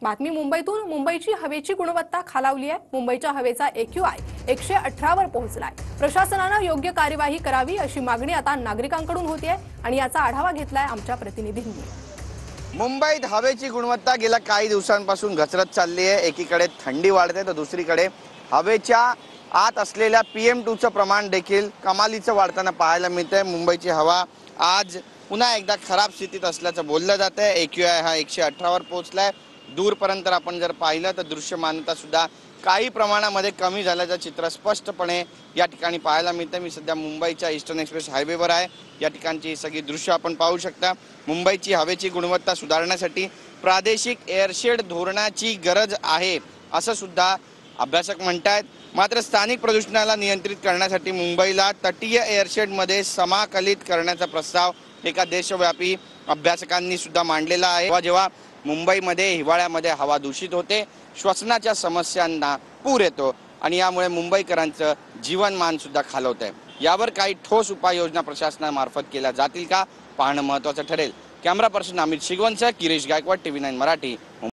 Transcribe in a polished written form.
बातमी मुंबईतून। मुंबईची हवेची गुणवत्ता खालावली आहे। मुंबईच्या हवेचा AQI 118 वर पोहोचलाय। प्रशासनाने योग्य कार्यवाही करावी अशी मागणी आता नागरिकांकडून होतीये आणि याचा आढावा घेतलाय आमच्या प्रतिनिधींनी। मुंबईत हवेची गुणवत्ता गेल्या काही दिवसांपासून घसरत चालली आहे। एकीकडे थंडी वाढते तर दुसरीकडे हवेच्या आत असलेल्या PM2चं प्रमाण देखील कमालीचं वाढताना पाहायला मिळतंय। मुंबईची हवा आज पुन्हा एकदा खराब स्थितीत असल्याचं बोललं जातंय। AQI हा 118 वर पोहोचलाय। दूरपर्यंत आपण जर पाहिलं तर दृश्यमानता सुद्धा काही प्रमाणामध्ये कमी झाल्याचं चित्र स्पष्टपणे या ठिकाणी पाहायला मिळतं। मी सध्या मुंबईच्या ईस्टर्न एक्सप्रेस हायवेवर आहे। या ठिकाणची सगळी दृश्य आपण पाहू शकता। मुंबईची हवेची गुणवत्ता सुधारण्यासाठी प्रादेशिक एअरशेड धोरणाची गरज आहे असं सुद्धा अभ्यासक म्हणतात। मात्र स्थानिक प्रदूषणाला नियंत्रित करण्यासाठी मुंबईला तटीय एअरशेडमध्ये समाकलित करण्याचा प्रस्ताव एका देशव्यापी अभ्यासकांनी सुद्धा मांडलेला आहे। जेव्हा मुंबईमध्ये हिवाळ्यामध्ये हवा दूषित होते, श्वसनाच्या समस्यांना पूर येतो आणि यामुळे मुंबईकरांचं जीवनमान सुद्धा खालवतंय। यावर काही ठोस उपाययोजना प्रशासनामार्फत केल्या जातील का पाहणं महत्त्वाचं ठरेल। कॅमेरा पर्सन अमित शिगवणसह किरीश गायकवाड, TV9 मराठी।